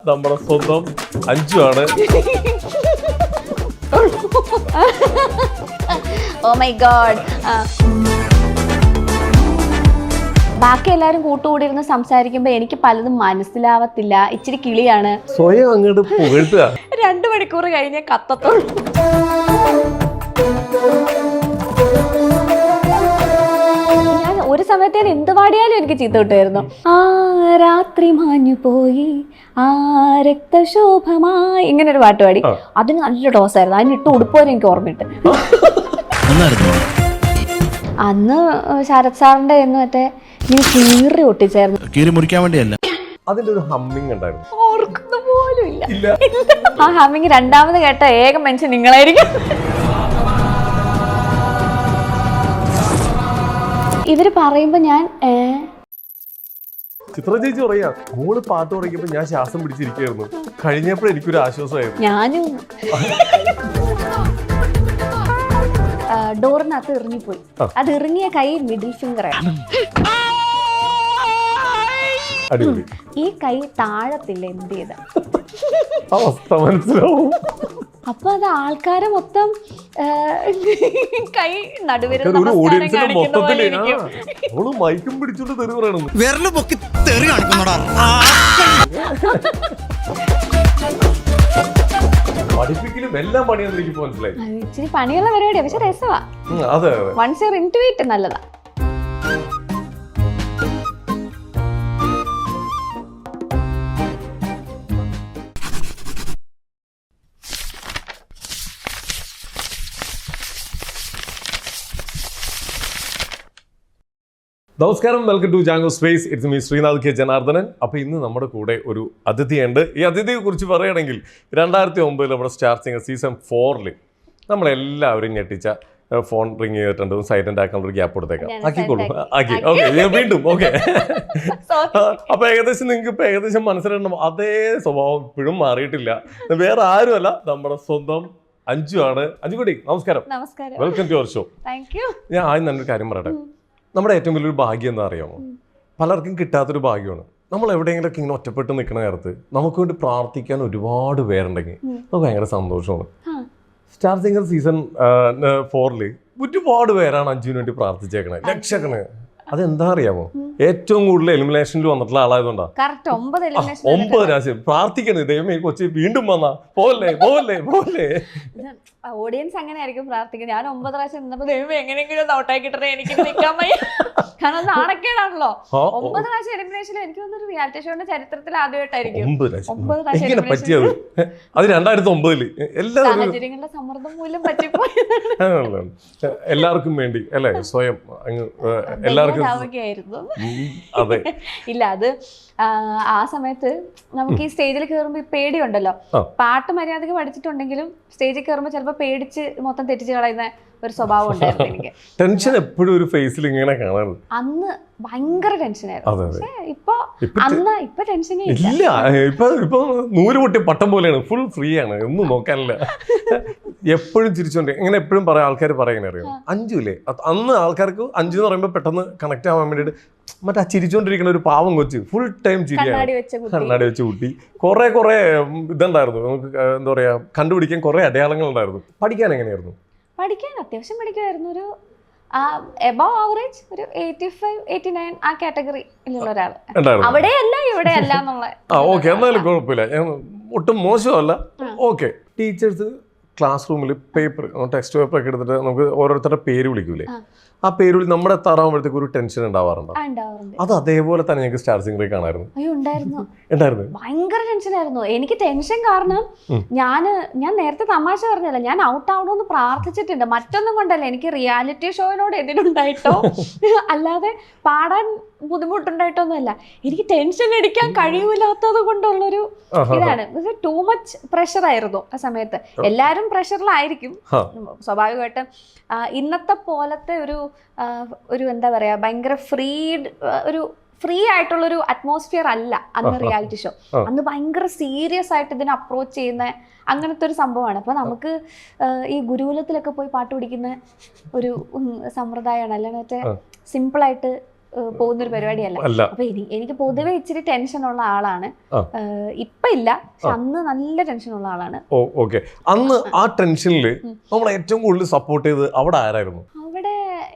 നമ്മുടെ സ്വന്തം അഞ്ജു ആണ്. Oh my god. ബാക്കി എല്ലാവരും കൂട്ടുകൂടിയിരുന്ന് സംസാരിക്കുമ്പോൾ എനിക്ക് പലതും മനസ്സിലാവത്തില്ല. ഇച്ചിരി കിളിയാണ്. സ്വയം അങ്ങോട്ട് പുകഴ്ത്തുക. 2 മണിക്കൂർ കഴിഞ്ഞേ കത്തത്തുള്ളൂ. ഞാൻ ഒരു സമയത്തേന് എന്ത് പാടിയാലും എനിക്ക് ചീത്ത കിട്ടുമായിരുന്നു. ആ രാത്രി മാഞ്ഞു പോയി ആ രക്തശോഭമായി ഇങ്ങനെ ഒരു പാട്ട് പാടി. അതിന് നല്ല ഡോസായിരുന്നു. അതിനിട്ട് ഉടുപ്പോലും എനിക്ക് ഓർമ്മയിട്ട്. അന്ന് ശരത് സാറിന്റെ മറ്റേ ഇങ്ങനെ കീറി ഒട്ടിച്ചായിരുന്നു. കീറി മുറിക്കാൻ വേണ്ടിയല്ല, അതിന്റെ ഒരു ഹമ്മിങ് ഉണ്ടായിരുന്നു. ഓർക്കുന്ന പോലും ഇല്ല. ആ ഹമ്മിങ് രണ്ടാമത് കേട്ട ഏക മനുഷ്യൻ നിങ്ങളായിരിക്കും. ഇവര് പറയുമ്പോ ഞാൻ ചിത്ര ചേച്ചി പറയാ, മോള് പാട്ട് തുടങ്ങിയപ്പോ ഞാൻ ശ്വാസം പിടിച്ചിരിക്കുകയായിരുന്നു. കഴിഞ്ഞപ്പോൾ എനിക്കൊരു ആശ്വാസമായിരുന്നു. ഞാനും ഡോറിനകത്ത് ഇറങ്ങിപ്പോയി. അത് ഇറങ്ങിയ കൈ മിഡിൽ ഫിംഗർ ആണ്. ഈ കൈ താഴത്തില്ല. എന്ത് ചെയ്ത അവസ്ഥ മനസ്സിലാവും. അപ്പൊ അത് ആൾക്കാരെ മൊത്തം കൈ നടുവിരൽ മൈക്കും പിടിച്ചോണ്ട് തെറി പറയണം. പഠിപ്പിക്കലും എല്ലാം പണിയാന്ന് എനിക്ക് മനസ്സിലായി. ഇച്ചിരി പണിയുള്ള പരിപാടിയാ, പക്ഷെ രസമാ. അതെ, വൺസ് യു ഇൻടു ഇറ്റ് നല്ലതാ. നമസ്കാരം, welcome to Jango space. It's me Sreenath K Janardhanan. അപ്പോൾ ഇന്ന് നമ്മുടെ കൂടെ ഒരു അതിഥിയുണ്ട്. ഈ അതിഥിയെ കുറിച്ച് പറയുകയാണെങ്കിൽ 2009 നമ്മുടെ സ്റ്റാർ സിംഗർ സീസൺ 4 നമ്മളെല്ലാവരും ഞെട്ടിച്ച ഫോൺ റിങ് ചെയ്തിട്ടുണ്ട്. സൈലന്റ് ആക്കാനുള്ള ഒരു ഗ്യാപ്പ് കൊടുത്തേക്കാം. ആക്കിക്കോളൂ. ആക്കി. ഓക്കെ, വീണ്ടും ഓക്കെ. അപ്പോൾ ഏകദേശം നിങ്ങൾക്ക് ഇപ്പോൾ ഏകദേശം മനസ്സിലാക്കണം. അതേ സ്വഭാവം ഇപ്പോഴും മാറിയിട്ടില്ല. വേറെ ആരുമല്ല, നമ്മുടെ സ്വന്തം അഞ്ജു ആണ്. അഞ്ജുകുട്ടി, നമസ്കാരം. Welcome to your show. ഞാൻ ആദ്യം നല്ലൊരു കാര്യം പറയട്ടെ. നമ്മുടെ ഏറ്റവും വലിയൊരു ഭാഗ്യം എന്താ അറിയാമോ? പലർക്കും കിട്ടാത്തൊരു ഭാഗ്യമാണ്. നമ്മൾ എവിടെയെങ്കിലുമൊക്കെ ഇങ്ങനെ ഒറ്റപ്പെട്ട് നിൽക്കുന്ന നേരത്ത് നമുക്ക് വേണ്ടി പ്രാർത്ഥിക്കാൻ ഒരുപാട് പേരുണ്ടെങ്കിൽ നമുക്ക് ഭയങ്കര സന്തോഷമാണ്. സ്റ്റാർ സിംഗർ സീസൺ 4 ഒരുപാട് പേരാണ് അഞ്ജുവിന് വേണ്ടി പ്രാർത്ഥിച്ചേക്കണേ, ലക്ഷക്കണേ. അതെന്താ അറിയാമോ? ഏറ്റവും കൂടുതൽ എലിമിനേഷനിൽ വന്നിട്ടുള്ള ആളായതുകൊണ്ടാണ്. 9 പ്രാവശ്യം പ്രാർത്ഥിക്കണേ, ദൈവമേ കൊച്ചി വീണ്ടും വന്നാ പോവല്ലേ പോവല്ലേ പോവല്ലേ. ഓഡിയൻസ് അങ്ങനെ ആയിരിക്കും പ്രാർത്ഥിക്കുന്നത്. ഞാൻ 9 പ്രാവശ്യം നിന്നപ്പോ ദൈവമേ എങ്ങനെയെങ്കിലും ഔട്ടായി കിട്ടണേ, എനിക്ക് നിൽക്കാൻ വയ്യ. കാരണം നാണക്കേടാണല്ലോ. 9 പ്രാവശ്യം എലിമിനേഷനിൽ എനിക്ക് തോന്നുന്നു റിയാലിറ്റി ഷോയുടെ ചരിത്രത്തിൽ ആദ്യമായിട്ടായിരിക്കും 9 പ്രാവശ്യം പറ്റിയത്. അത് 2009 എല്ലാ സാഹചര്യങ്ങളുടെ സമ്മർദ്ദം മൂലം പറ്റിപ്പോയി. എല്ലാവർക്കും വേണ്ടി അല്ലേ, സ്വയം അങ്ങ് എല്ലാവർക്കും അതെ. ഇല്ല, അത് ആ സമയത്ത് നമുക്ക് ഈ സ്റ്റേജിൽ കയറുമ്പോ പേടിയുണ്ടല്ലോ. പാട്ട് മര്യാദക്ക് പഠിച്ചിട്ടുണ്ടെങ്കിലും സ്റ്റേജിൽ കയറുമ്പോ ചിലപ്പോ പേടിച്ച് മൊത്തം തെറ്റിച്ച് കളയുന്ന ഒരു സ്വഭാവം ഉണ്ടായിരുന്നു എനിക്ക്. ടെൻഷൻ എപ്പോഴും ഒരു ഫേസിൽ ഇങ്ങനെ കാണാറ്. അന്ന് ഭയങ്കര ടെൻഷനായിരുന്നു. പക്ഷേ ഇപ്പൊ ടെൻഷനേ ഇല്ല. ഇപ്പൊ 100 പൊട്ടി പട്ടം പോലെയാണ്. ഫുൾ ഫ്രീ ആണ്, ഒന്നും നോക്കാനില്ല. എപ്പോഴും ചിരിച്ചോണ്ട് ഇങ്ങനെ എപ്പോഴും പറയാം. ആൾക്കാർ പറയുന്നത് അറിയാം, അഞ്ജുല്ലേ അന്ന് ആൾക്കാർക്ക് അഞ്ജു എന്ന് പറയുമ്പോൾ പെട്ടെന്ന് കണക്ട് ആവാൻ വേണ്ടിയിട്ട് മറ്റേ ചിരിച്ചോണ്ടിരിക്കുന്ന ഒരു പാവം കൊച്ച്, ഫുൾ ടൈം ചിരിയാണ്. കണ്ണാടി വെച്ച കുട്ടി. കുറെ ഇതുണ്ടായിരുന്നു നമുക്ക്, എന്താ പറയാ, കണ്ടുപിടിക്കാൻ കുറെ അടയാളങ്ങൾ ഉണ്ടായിരുന്നു. പഠിക്കാൻ എങ്ങനെയായിരുന്നു? പഠിക്കാൻ അത്യാവശ്യം പഠിക്കുമായിരുന്നു. ഒരു എബവ് ആവറേജ്, ഒരു 85-89 ആ കാറ്റഗറിയിലുള്ള ഒരാൾ. അവിടെയല്ല ഇവിടെയല്ല എന്നുള്ള. ഓക്കെ, എന്നാലും കുഴപ്പമില്ല, ഒട്ടും മോശമല്ല. ഓക്കെ. ടീച്ചേഴ്സ് ക്ലാസ് റൂമിൽ പേപ്പർ, ടെക്സ്റ്റ് പേപ്പർ ഒക്കെ എടുത്തിട്ട് നമുക്ക് ഓരോരുത്തരുടെ പേര് വിളിക്കൂലേ, ആ പേര് വിളി നമ്മുടെ എത്താറാകുമ്പോഴത്തേക്ക് ഒരു ടെൻഷൻ ഉണ്ടാവാറുണ്ടോ? അത് അതേപോലെ തന്നെ ഞങ്ങൾക്ക് സ്റ്റാർ സിംഗറിൽ കാണാമായിരുന്നു. ഉണ്ടായിരുന്നു. ഭയങ്കര ടെൻഷനായിരുന്നു എനിക്ക്. ടെൻഷൻ കാരണം ഞാൻ നേരത്തെ തമാശ പറഞ്ഞല്ല, ഞാൻ ഔട്ട് ആവണമെന്ന് പ്രാർത്ഥിച്ചിട്ടുണ്ട്. മറ്റൊന്നും കൊണ്ടല്ല, എനിക്ക് റിയാലിറ്റി ഷോയിനോട് എതിരുണ്ടായിട്ടോ അല്ലാതെ പാടാൻ ബുദ്ധിമുട്ടുണ്ടായിട്ടൊന്നുമല്ല. എനിക്ക് ടെൻഷൻ അടിക്കാൻ കഴിയൂലാത്തത് കൊണ്ടുള്ളൊരു ഇതാണ്. ടൂ മച്ച് പ്രഷർ ആയിരുന്നു ആ സമയത്ത്. എല്ലാവരും പ്രഷറിലായിരിക്കും സ്വാഭാവികമായിട്ടും. ഇന്നത്തെ പോലത്തെ ഒരു എന്താ പറയാ, ഭയങ്കര ഫ്രീ ആയിട്ടുള്ളൊരു അറ്റ്മോസ്ഫിയർ അല്ല അന്ന് റിയാലിറ്റി ഷോ. അന്ന് ഭയങ്കര സീരിയസ് ആയിട്ട് ഇതിനെ അപ്രോച്ച് ചെയ്യുന്ന അങ്ങനത്തെ ഒരു സംഭവമാണ്. അപ്പോൾ നമുക്ക് ഈ ഗുരുകുലത്തിലൊക്കെ പോയി പാട്ട് പഠിക്കുന്ന ഒരു സമ്പ്രദായമാണ്. അല്ലാതെ മറ്റേ സിമ്പിളായിട്ട് പോകുന്നൊരു പരിപാടിയല്ല. അപ്പൊ എനിക്ക് പൊതുവെ ഇച്ചിരി ടെൻഷനുള്ള ആളാണ്. ഇപ്പൊ ഇല്ല, പക്ഷെ അന്ന് നല്ല ടെൻഷനുള്ള ആളാണ്. ഓക്കെ, അന്ന് ആ ടെൻഷനില് നമ്മളെ ഏറ്റവും കൂടുതൽ സപ്പോർട്ട് ചെയ്ത് അവിടെ ആരായിരുന്നു? അവിടെ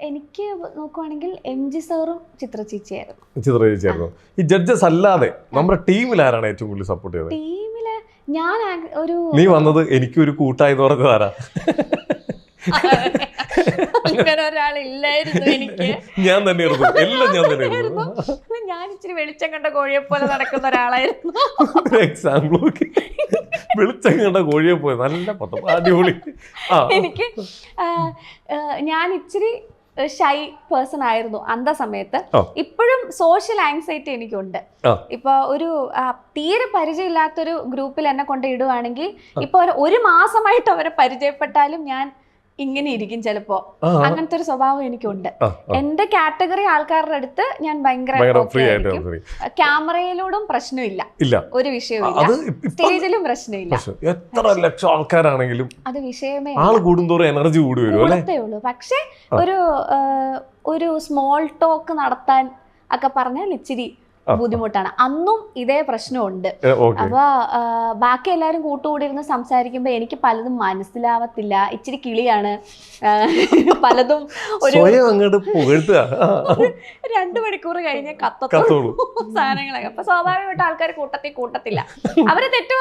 എനിക്ക് നോക്കുവാണെങ്കിൽ MG സാറും ചിത്ര ചേച്ചിയായിരുന്നു. ഈ ജഡ്ജസ് അല്ലാതെ നമ്മുടെ ടീമിൽ ആരാണ് ഏറ്റവും കൂടുതൽ സപ്പോർട്ട് ചെയ്തത്? ടീമില് ഞാൻ നീ വന്നത് എനിക്കൊരു കൂട്ടായി പറഞ്ഞതാരാ? അങ്ങനെ ഒരാളില്ലായിരുന്നു എനിക്ക്. ഞാൻ തന്നെയായിരുന്നു, എല്ലാം ഞാൻ തന്നെയായിരുന്നു. ഞാൻ ഇച്ചിരി വെളിച്ചം കണ്ട കോഴിയെ പോലെ നടക്കുന്ന ഒരാളായിരുന്നു. എക്സാമ്പിൾ വെളിച്ചം കണ്ട കോഴിയെ പോലെ നല്ല പത്രം അടിപൊളി. എനിക്ക് ഞാൻ ഇച്ചിരി ഷൈ പേഴ്സൺ ആയിരുന്നു അന്ത സമയത്ത്. ഇപ്പോഴും സോഷ്യൽ ആങ്സൈറ്റി എനിക്കുണ്ട്. ഇപ്പൊ ഒരു തീരെ പരിചയമില്ലാത്തൊരു ഗ്രൂപ്പിൽ എന്നെ കൊണ്ട് ഇടുവാണെങ്കിൽ ഇപ്പൊ ഒരു മാസമായിട്ട് അവരെ പരിചയപ്പെട്ടാലും ഞാൻ ഇങ്ങനെ ഇരിക്കും ചിലപ്പോ. അങ്ങനത്തെ ഒരു സ്വഭാവം എനിക്കുണ്ട്. എന്റെ കാറ്റഗറി ആൾക്കാരുടെ അടുത്ത് ഞാൻ ഭയങ്കര ക്യാമറയിലൂടും പ്രശ്നമില്ല, ഒരു വിഷയമില്ല, സ്റ്റേജിലും പ്രശ്നമില്ല. എത്ര ലക്ഷം ആൾക്കാരാണെങ്കിലും അത് വിഷയമേ എനർജി കൂടത്തേ ഉള്ളൂ. പക്ഷെ ഒരു സ്മോൾ ടോക്ക് നടത്താൻ ഒക്കെ പറഞ്ഞാൽ ഇച്ചിരി ബുദ്ധിമുട്ടാണ്. അന്നും ഇതേ പ്രശ്നമുണ്ട്. അപ്പൊ ബാക്കി എല്ലാവരും കൂട്ടുകൂടിയിരുന്ന് സംസാരിക്കുമ്പോ എനിക്ക് പലതും മനസ്സിലാവത്തില്ല. ഇച്ചിരി കിളിയാണ് പലതും. ഒരു 2 മണിക്കൂർ കഴിഞ്ഞ് കത്തത്തോളൂ സാധനങ്ങളൊക്കെ. അപ്പൊ സ്വാഭാവികമായിട്ട് ആൾക്കാർ കൂട്ടത്തില്ല. അവര് തെറ്റ്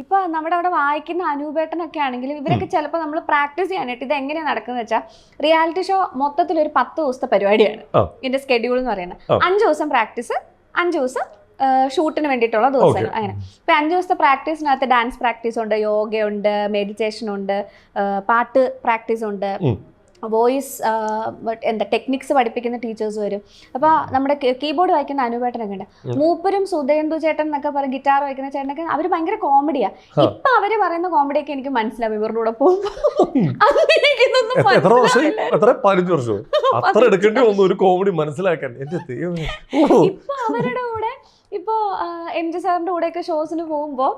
ഇപ്പൊ നമ്മുടെ അവിടെ വായിക്കുന്ന അനൂപേട്ടനൊക്കെ ആണെങ്കിലും ഇവരൊക്കെ ചിലപ്പോ നമ്മൾ പ്രാക്ടീസ് ചെയ്യാനായിട്ട് ഇത് എങ്ങനെയാ നടക്കുന്നത് വെച്ചാൽ, റിയാലിറ്റി ഷോ മൊത്തത്തിൽ ഒരു 10 ദിവസത്തെ പരിപാടിയാണ് ഇതിന്റെ സ്കെഡ്യൂൾ എന്ന് പറയുന്നത്. 5 ദിവസം പ്രാക്ടീസ്, 5 ദിവസം ഷൂട്ടിന് വേണ്ടിയിട്ടുള്ള ദിവസങ്ങൾ. അങ്ങനെ ഇപ്പൊ 5 ദിവസത്തെ പ്രാക്ടീസിനകത്ത് ഡാൻസ് പ്രാക്ടീസ് ഉണ്ട്, യോഗയുണ്ട്, മെഡിറ്റേഷൻ ഉണ്ട്, പാട്ട് പ്രാക്ടീസ് ഉണ്ട്, വോയിസ് ടെക്നിക്സ് പഠിപ്പിക്കുന്ന ടീച്ചേഴ്സ് വരും. അപ്പോൾ നമ്മുടെ കീബോർഡ് വായിക്കുന്ന അനൂപേട്ടനൊക്കെ ഉണ്ട്. മൂപ്പരും സുധേന്ദു ചേട്ടൻ എന്നൊക്കെ പറയും, ഗിറ്റാർ വായിക്കുന്ന ചേട്ടനൊക്കെ അവർ ഭയങ്കര കോമഡിയാണ്. ഇപ്പൊ അവര് പറയുന്ന കോമഡിയൊക്കെ എനിക്ക് മനസ്സിലാവും ഇവരുടെ കൂടെ പോകുമ്പോൾ. ഇപ്പൊ അവരുടെ കൂടെ ഇപ്പോ MG സാറിന്റെ കൂടെയൊക്കെ ഷോസിന് പോകുമ്പോ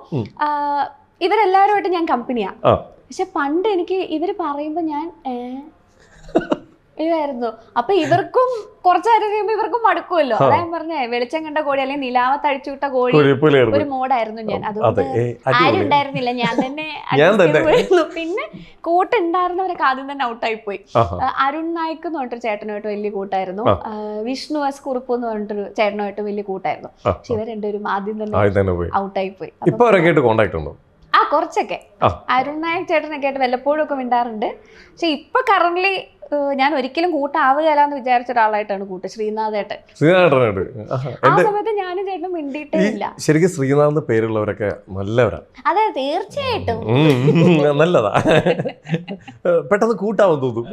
ഇവരെല്ലാവരുമായിട്ട് ഞാൻ കമ്പനിയാ. പക്ഷെ പണ്ട് എനിക്ക് ഇവര് പറയുമ്പോ ഞാൻ ഇതായിരുന്നു. അപ്പൊ ഇവർക്കും കുറച്ചേരം കഴിയുമ്പോ ഇവർക്കും മടുക്കുമല്ലോ. അതാ ഞാൻ പറഞ്ഞേ, വെളിച്ചം കണ്ട കോഴി അല്ലെങ്കിൽ നിലാവത്ത് അഴിച്ചുവിട്ട കോഴി ഒരു മോഡായിരുന്നു ഞാൻ. അതുകൊണ്ട് ആരും ഉണ്ടായിരുന്നില്ല, ഞാൻ തന്നെ. പിന്നെ കൂട്ടുണ്ടായിരുന്നവരൊക്കെ ആദ്യം തന്നെ ഔട്ടായി പോയി. അരുൺ നായിക് എന്ന് പറഞ്ഞിട്ടൊരു ചേട്ടനുമായിട്ട് വലിയ കൂട്ടായിരുന്നു. വിഷ്ണു എസ് കുറുപ്പ് എന്ന് പറഞ്ഞിട്ടൊരു ചേട്ടനുമായിട്ട് വലിയ കൂട്ടായിരുന്നു. പക്ഷെ ഇവർ രണ്ടുപേരും ആദ്യം തന്നെ ഔട്ടായി പോയി. കുറച്ചൊക്കെ അരുൺ നായക് ചേട്ടനൊക്കെ ആയിട്ട് വല്ലപ്പോഴും ഒക്കെ മിണ്ടാറുണ്ട്. പക്ഷെ ഇപ്പൊ കറന്റ്ലി ഞാൻ ഒരിക്കലും കൂട്ടാവുകയല്ലാന്ന് വിചാരിച്ച ഒരാളായിട്ടാണ് കൂട്ട് ശ്രീനാഥേട്ടൻ. ആ സമയത്ത് ഞാനും ചേട്ടനും മിണ്ടിയിട്ടേ ഇല്ല. ശരിക്കും ശ്രീനാഥ് പേരുള്ളവരൊക്കെ നല്ലവരാണ്. അതെ, തീർച്ചയായിട്ടും നല്ലതാ. പെട്ടെന്ന് കൂട്ടാവും തോന്നും.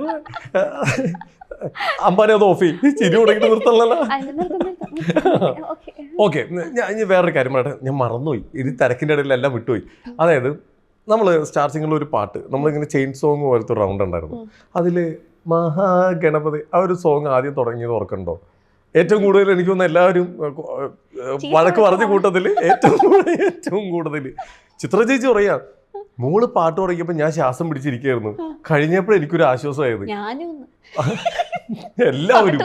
അമ്പാനെ അത് ഓഫി ചിരി തുടങ്ങിട്ട് നിർത്തണല്ലോ. ഓക്കെ, ഞാൻ വേറൊരു കാര്യം പറയട്ടെ. ഞാൻ മറന്നുപോയി, ഇത് തിരക്കിൻ്റെ ഇടയിൽ എല്ലാം വിട്ടുപോയി. അതായത് നമ്മൾ സ്റ്റാർ സിംഗറിൽ ഒരു പാട്ട്, നമ്മളിങ്ങനെ ചെയിൻ സോങ് പോലത്തെ ഒരു റൗണ്ട് ഉണ്ടായിരുന്നു. അതിൽ മഹാഗണപതി ആ ഒരു സോങ് ആദ്യം തുടങ്ങിയത് ഓർക്കണ്ടോ? ഏറ്റവും കൂടുതൽ എനിക്ക് തോന്നുന്നു എല്ലാവരും വഴക്ക് പറഞ്ഞ കൂട്ടത്തിൽ ഏറ്റവും കൂടുതൽ ചിത്ര ചേച്ചി പറയാം, മോള് പാട്ട് തുടങ്ങിയപ്പോൾ ഞാൻ ശ്വാസം പിടിച്ചിരിക്കുകയായിരുന്നു. കഴിഞ്ഞപ്പോഴും എനിക്കൊരു ആശ്വാസമായത്. എല്ലാവരും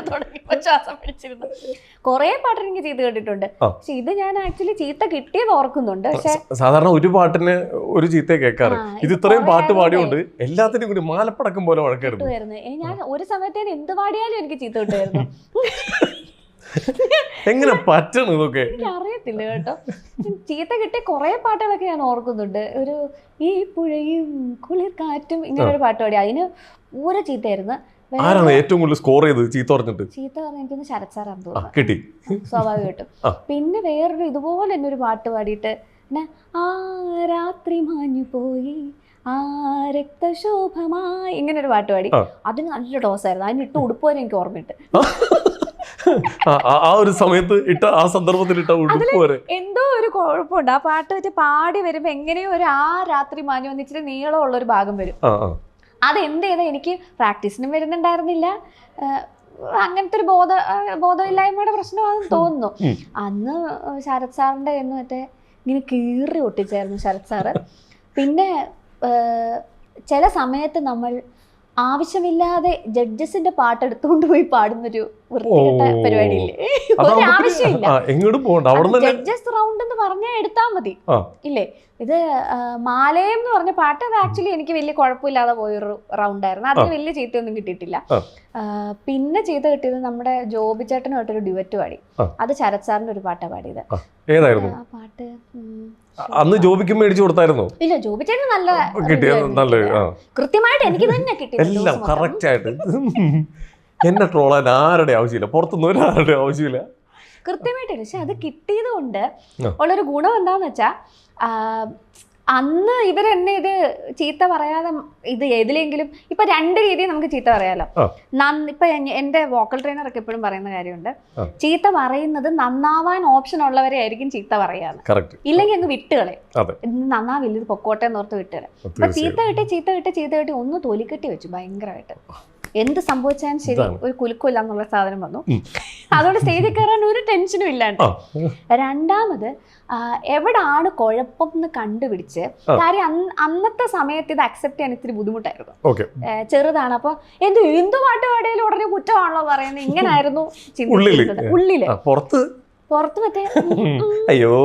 കൊറേ പാട്ട് എനിക്ക് ചീത്ത കേട്ടിട്ടുണ്ട്. പക്ഷെ ഇത് ഞാൻ ആക്ച്വലി ചീത്ത കിട്ടിയത് ഓർക്കുന്നുണ്ട്. പക്ഷെ സാധാരണ ഒരു പാട്ടിന് ഒരു ചീത്ത കേൾക്കാറ്, ഇത് ഇത്രയും പാട്ട് പാടിയോണ്ട് എല്ലാത്തിനും കൂടി മാലപ്പടക്കം പോലെ വഴക്കായിരുന്നു. ഞാൻ ഒരു സമയത്തേന് എന്ത് പാടിയാലും എനിക്ക് ചീത്ത കിട്ടുമായിരുന്നു. എങ്ങനെ പറ്റണം ഇതൊക്കെ അറിയത്തില്ല കേട്ടോ. ചീത്ത കിട്ടിയ കുറെ പാട്ടുകളൊക്കെ ഞാൻ ഓർക്കുന്നുണ്ട്. ഒരു ഈ പുഴയും കുളിർ കാറ്റും ഇങ്ങനെ ഒരു പാട്ട് പാടി, അതിന് പൂര ചീത്തയായിരുന്നു. ആരാണ് ഏറ്റവും കൂടുതൽ സ്കോർ ചെയ്തത് ചീത്ത പറഞ്ഞിട്ട്? ചീത്ത പറഞ്ഞ എനിക്കൊന്ന് ശരത് സാറാന്ന് തോന്നുന്നു, കിട്ടി സ്വാഭാവികമായിട്ടും. പിന്നെ വേറൊരു ഇതുപോലെ തന്നെ ഒരു പാട്ട് പാടിയിട്ട് പിന്നെ ആ രാത്രി മാഞ്ഞു പോയി ആ രക്തശോഭമായി ഇങ്ങനെ ഒരു പാട്ട് പാടി. അതിന് നല്ല ഡോസായിരുന്നു. അതിന് ഇട്ട ഉടുപ്പ് വരെ എനിക്ക് ഓർമ്മയുണ്ട്. ആ ഒരു സമയത്ത് ഇട്ട ആ സന്ദർഭത്തിൽ ഇട്ട ഉടുപ്പ് വരെ എന്തോ ഒരു കുഴപ്പമുണ്ട്. ആ പാട്ട് വെച്ച് പാടി വരുമ്പോ എങ്ങനെയോ ഒരു ആ രാത്രി മാഞ്ഞു വന്ന് ഇച്ചിരി നീളമുള്ള ഒരു ഭാഗം വരും. അതെന്ത് ചെയ്താൽ എനിക്ക് പ്രാക്ടീസിനും വരുന്നുണ്ടായിരുന്നില്ല. അങ്ങനത്തെ ഒരു ബോധമില്ലായ്മയുടെ പ്രശ്നമാണെന്ന് തോന്നുന്നു. അന്ന് ശരത് സാറിന്റെ എന്ന് മറ്റേ ഇങ്ങനെ കീറി ഒട്ടിച്ചായിരുന്നു ശരത് സാറ്. പിന്നെ ചില സമയത്ത് നമ്മൾ ആവശ്യമില്ലാതെ ജഡ്ജസിന്റെ പാട്ട് എടുത്തുകൊണ്ട് പോയി പാടുന്നൊരു വൃത്തികെട്ട പരിപാടിയില്ലേ, ഒരു ആവശ്യമില്ല. എങ്ങോട്ടും പോകണ്ട, ജഡ്ജസ് റൗണ്ട് എന്ന് പറഞ്ഞാൽ എടുത്താൽ മതി ഇല്ലേ. ഇത് മാലയം എന്ന് പറഞ്ഞ പാട്ട് അത് ആക്ച്വലി എനിക്ക് വലിയ കുഴപ്പമില്ലാതെ പോയൊരു റൗണ്ടായിരുന്നു. അതിന് വലിയ ചീത്തയൊന്നും കിട്ടിയിട്ടില്ല. പിന്നെ ചീത്ത കിട്ടിയത് നമ്മുടെ ജോബി ചേട്ടനുമായിട്ടൊരു ഡ്യുവറ്റ് പാടി. അത് ശരത് സാറിന്റെ ഒരു പാട്ടാണ് പാടിയത്. ഏതായിരുന്നു ആ പാട്ട്? അന്ന് ജോബിക്ക് മേടിച്ചു കൊടുത്തായിരുന്നു? ഇല്ല, ജോബി ചേട്ടൻ നല്ല കൃത്യമായിട്ട് എനിക്ക് തന്നെ കിട്ടി എല്ലാം കറക്റ്റ് ആയിട്ട്. എന്നെ ട്രോളാൻ ആരുടെ ആവശ്യമില്ല, പുറത്തുനിന്ന് ഒരാളുടെ ആവശ്യമില്ല, കൃത്യമായിട്ട്. പക്ഷെ അത് കിട്ടിയത് കൊണ്ട് ഉള്ളൊരു ഗുണം എന്താന്ന് വെച്ചാ, അന്ന് ഇവരെന്നെ ഇത് ചീത്ത പറയാതെ ഇത് ഏതിലെങ്കിലും ഇപ്പൊ രണ്ട് രീതിയിൽ നമുക്ക് ചീത്ത പറയാലോ. ഇപ്പൊ എന്റെ വോക്കൽ ട്രെയിനർ ഒക്കെ എപ്പോഴും പറയുന്ന കാര്യമുണ്ട്, ചീത്ത പറയുന്നത് നന്നാവാൻ ഓപ്ഷൻ ഉള്ളവരെ ആയിരിക്കും ചീത്ത പറയാന്ന്. ഇല്ലെങ്കിൽ അങ്ങ് വിട്ടുകളെ, നന്നാവില്ല ഇത് പൊക്കോട്ടെ എന്നോർത്ത് വിട്ടുകളെ. അപ്പൊ ചീത്ത കിട്ടി ഒന്ന് തൊലിക്കെട്ടി വെച്ചു ഭയങ്കരമായിട്ട്. എന്ത് സംഭവിച്ചാലും ശരി, ഒരു കുലുക്കില്ല എന്നുള്ള സാധനം വന്നു. അതുകൊണ്ട് സ്റ്റേജിൽ കയറാൻ ഒരു ടെൻഷനും ഇല്ലാണ്ട്. രണ്ടാമത് എവിടാണ് കുഴപ്പം എന്ന് കണ്ടുപിടിച്ച്, കാര്യം അന്നത്തെ സമയത്ത് ഇത് അക്സെപ്റ്റ് ചെയ്യാൻ ഇത്തിരി ബുദ്ധിമുട്ടായിരുന്നു. ചെറുതാണ്. അപ്പൊ എന്ത് പാട്ട് പാടിയാലും ഉടനെ കുറ്റമാണല്ലോ പറയുന്നത്, ഇങ്ങനായിരുന്നു ചിന്തിക്കുന്നത് ഉള്ളില്. പുറത്ത് മറ്റേ